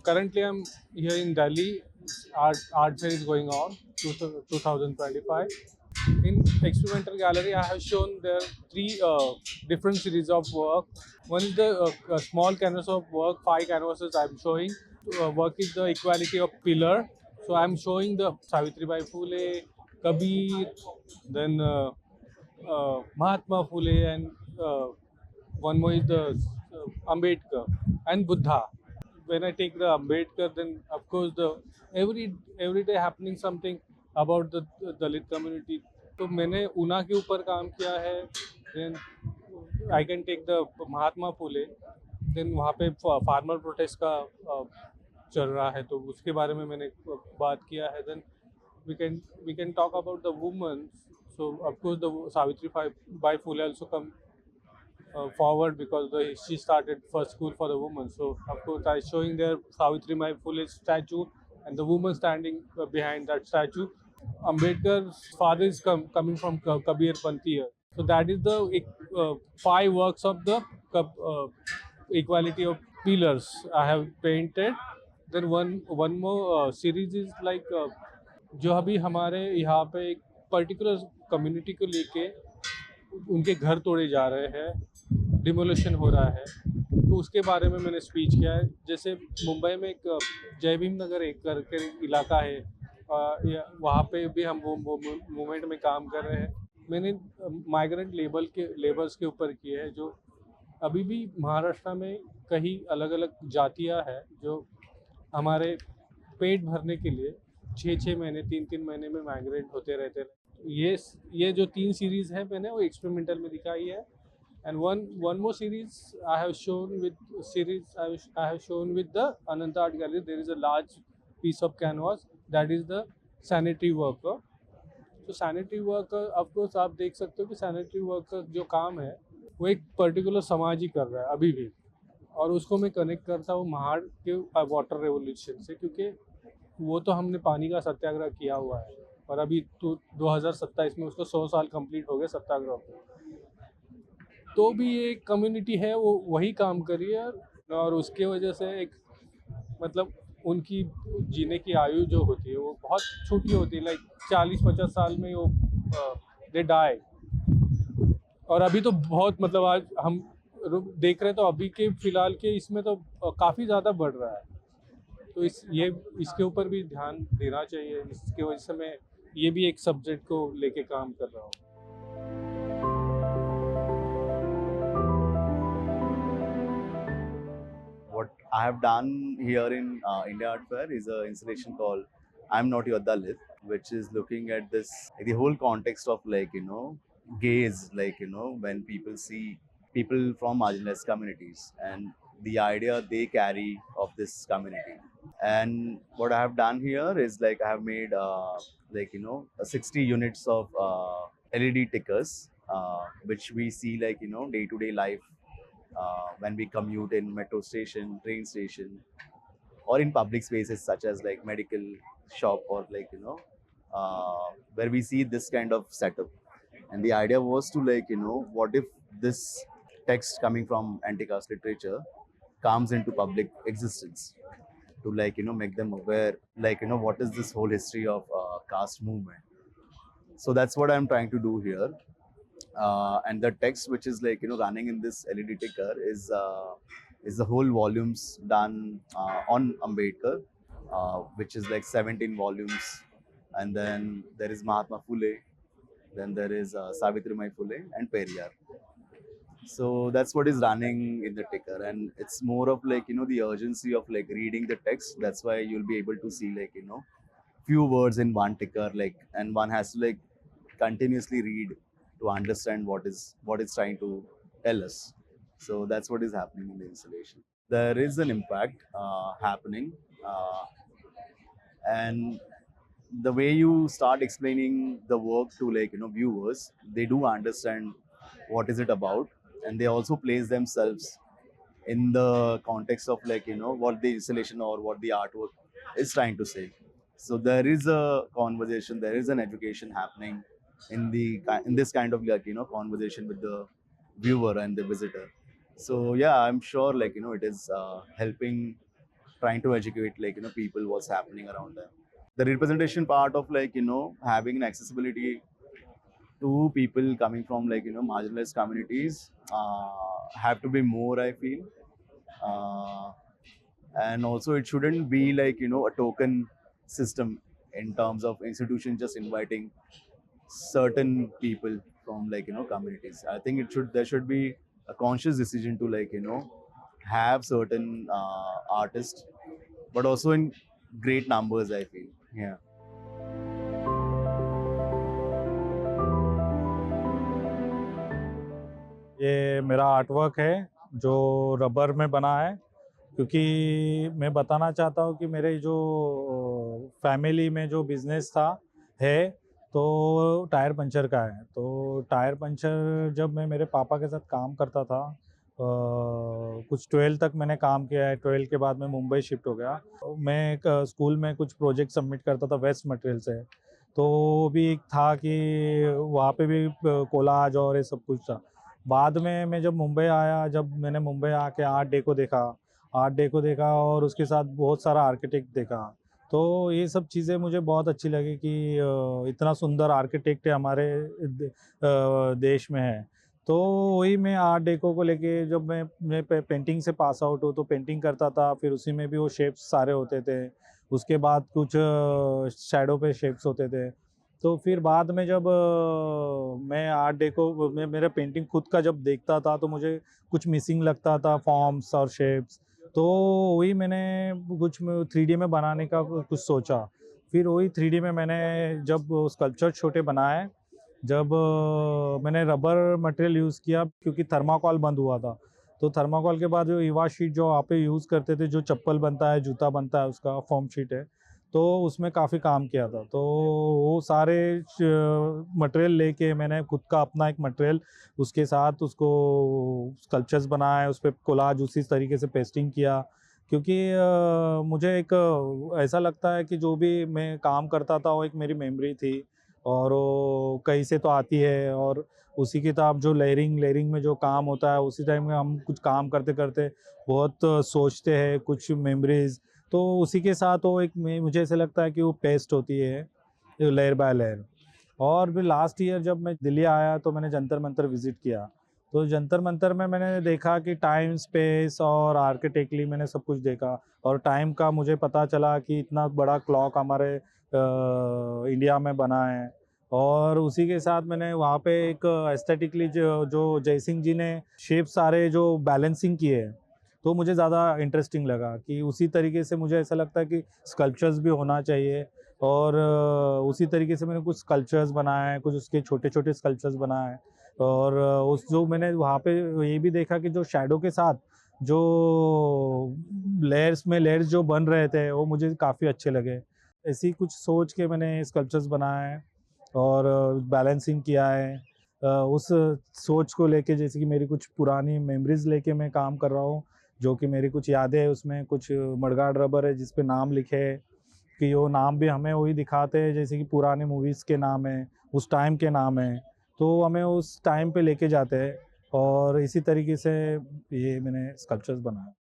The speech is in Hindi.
currently I'm here in Delhi. Art fair is going on 2025. In experimental gallery, I have shown there three different series of work. One is the a small canvas of work, five canvases I'm showing. Work is the equality of pillar. So I'm showing the Savitribai Phule, Kabir, then Mahatma Phule, and one more is the Ambedkar and Buddha. When I take the Ambedkar, then of course the every day happening something about the Dalit community. तो मैंने उना के ऊपर काम किया है. Then I can take the Mahatma Phule. Then वहाँ पे फार्मर प्रोटेस्ट का चल रहा है तो उसके बारे में मैंने बात किया है. Then we can talk about the women. So of course the Savitri Bai Phule also come forward because she started first school for the women. So of course I showing there Savitri Bai Phule statue and the woman standing behind that statue. Ambedkar's father is coming from Kabir Panthi here. So that is the five works of the equality of pillars I have painted. Then one more series is like जो अभी हमारे यहाँ पे एक पर्टिकुलर कम्युनिटी को लेके उनके घर तोड़े जा रहे हैं, डिमोलिशन हो रहा है, तो उसके बारे में मैंने स्पीच किया है. जैसे मुंबई में एक जय भीम नगर एक करके इलाका है, वहाँ पे भी हम वो मूवमेंट में काम कर रहे हैं. मैंने माइग्रेंट लेबर्स के ऊपर किए हैं जो अभी भी महाराष्ट्र में कई अलग अलग जातियाँ हैं जो हमारे पेट भरने के लिए 6-6 महीने 3-3 महीने में माइग्रेट होते रहते हैं. ये जो 3 सीरीज है मैंने वो एक्सपेरिमेंटल में दिखाई है. And one more series I have shown with the Ananta Art Gallery. There is a large piece of canvas that is the sanitary worker. तो सैनिटरी वर्कर ऑफ कोर्स आप देख सकते हो कि सैनिटरी वर्कर जो काम है वो एक पर्टिकुलर समाज ही कर रहा है अभी भी. और उसको मैं कनेक्ट करता हूँ महाड़ के वाटर रेवोल्यूशन से, क्योंकि वो तो हमने पानी का सत्याग्रह किया हुआ है और अभी तो 2027 में उसको 100 साल कंप्लीट हो गए सत्याग्रह को. तो भी ये कम्युनिटी है वो वही काम करी है और उसके वजह से एक मतलब उनकी जीने की आयु जो होती है वो बहुत छोटी होती है, लाइक 40-50 साल में वो दे डाई. और अभी तो बहुत मतलब आज हम देख रहे हैं तो अभी के फिलहाल के इसमें तो काफ़ी ज़्यादा बढ़ रहा है. तो इसके ऊपर भी ध्यान देना चाहिए. इसके वजह से मैं ये भी एक सब्जेक्ट को लेके काम कर रहा हूँ. What I have done here in India Art Fair is an installation called "I'm Not Your Dalit," which is looking at this the whole context of gaze, when people see people from marginalized communities and the idea they carry of this community. And what I have done here is I have made 60 units of LED tickers, which we see day to day life when we commute in metro station, train station, or in public spaces such as medical shop or where we see this kind of setup. And the idea was to what if this text coming from anti-caste literature comes into public existence to make them aware what is this whole history of caste movement. So that's what I'm trying to do here. And the text which is running in this LED ticker is the whole volumes done on Ambedkar, which is 17 volumes. And then there is Mahatma Phule, then there is Savitribai Phule and Periyar. So that's what is running in the ticker, and it's more of the urgency of reading the text. That's why you'll be able to see few words in one ticker, and one has to continuously read to understand what it's trying to tell us. So that's what is happening in the installation. There is an impact happening, and the way you start explaining the work to viewers, they do understand what is it about, and they also place themselves in the context of what the installation or what the artwork is trying to say. So there is a conversation, there is an education happening in this kind of conversation with the viewer and the visitor. So yeah, I'm sure it is helping trying to educate like people what's happening around them. The representation part of like having an accessibility to people coming from like marginalized communities have to be more, I feel. uh, and also it shouldn't be like a token system in terms of institution just inviting certain people from like communities. I think there should be a conscious decision to like have certain artists, but also in great numbers, I feel. Yeah. ये मेरा आर्टवर्क है जो रबर में बना है, क्योंकि मैं बताना चाहता हूँ कि मेरे जो फैमिली में जो बिजनेस था है तो टायर पंचर का है। तो टायर पंचर जब मैं मेरे पापा के साथ काम करता था, कुछ 12 तक मैंने काम किया है। 12 के बाद मैं मुंबई शिफ्ट हो गया। मैं एक स्कूल में कुछ प्रोजेक्ट सबमिट करता था वेस्ट मटेरियल से, तो वो भी एक था कि वहाँ पे भी कोलाज और ये सब कुछ था। बाद में मैं जब मुंबई आया, जब मैंने मुंबई आके आर्ट डेको देखा और उसके साथ बहुत सारा आर्किटेक्ट देखा, तो ये सब चीज़ें मुझे बहुत अच्छी लगी कि इतना सुंदर आर्किटेक्ट हमारे देश में है। तो वही मैं आर्ट डेको को लेके जब मैं पेंटिंग से पास आउट हूँ, तो पेंटिंग करता था। फिर उसी में भी वो शेप्स सारे होते थे। उसके बाद कुछ शैडो पे शेप्स होते थे। तो फिर बाद में जब मैं आर्ट डेको में मेरा पेंटिंग खुद का जब देखता था, तो मुझे कुछ मिसिंग लगता था, फॉर्म्स और शेप्स। तो वही मैंने कुछ 3D में बनाने का कुछ सोचा। फिर वही 3D में मैंने जब स्कल्पचर छोटे बनाए, जब मैंने रबर मटेरियल यूज़ किया, क्योंकि थर्माकोल बंद हुआ था। तो थर्माकोल के बाद जो ईवा शीट जो वहाँ पे यूज़ करते थे, जो चप्पल बनता है, जूता बनता है, उसका फॉर्म शीट है, तो उसमें काफ़ी काम किया था। तो वो सारे मटेरियल लेके मैंने खुद का अपना एक मटेरियल, उसके साथ उसको स्कल्पचर्स बनाए, उस पे कोलाज उसी तरीके से पेस्टिंग किया। क्योंकि मुझे एक ऐसा लगता है कि जो भी मैं काम करता था वो एक मेरी मेमोरी थी, और वो कहीं से तो आती है। और उसी की तरह जो लेयरिंग में जो काम होता है, उसी टाइम में हम कुछ काम करते करते बहुत सोचते हैं, कुछ मेमोरीज। तो उसी के साथ वो एक मुझे ऐसा लगता है कि वो पेस्ट होती है लेयर बाय लेयर। और फिर लास्ट ईयर जब मैं दिल्ली आया, तो मैंने जंतर मंतर विजिट किया। तो जंतर मंतर में मैंने देखा कि टाइम, स्पेस और आर्किटेक्टली मैंने सब कुछ देखा। और टाइम का मुझे पता चला कि इतना बड़ा क्लॉक हमारे इंडिया में बना है। और उसी के साथ मैंने वहाँ पे एक एस्थेटिकली जो जयसिंह जी ने शेप सारे जो बैलेंसिंग किए हैं, तो मुझे ज़्यादा इंटरेस्टिंग लगा कि उसी तरीके से मुझे ऐसा लगता है कि स्कल्पचर्स भी होना चाहिए। और उसी तरीके से मैंने कुछ स्कल्पचर्स बनाए हैं, कुछ उसके छोटे छोटे स्कल्पचर्स बनाए हैं। और उस जो मैंने वहाँ पे ये भी देखा कि जो शैडो के साथ जो लेयर्स जो बन रहे थे, वो मुझे काफ़ी अच्छे लगे। ऐसी कुछ सोच के मैंने स्कल्पचर्स बनाए हैं और बैलेंसिंग किया है। उस सोच को लेके, जैसे कि मेरी कुछ पुरानी मेमोरीज लेके मैं काम कर रहा हूँ, जो कि मेरी कुछ यादें हैं। उसमें कुछ मडगाड़ रबर है जिस पे नाम लिखे है, कि वो नाम भी हमें वही दिखाते हैं जैसे कि पुराने मूवीज़ के नाम है, उस टाइम के नाम है, तो हमें उस टाइम पे लेके जाते हैं। और इसी तरीके से ये मैंने स्कल्पचर्स बनाए।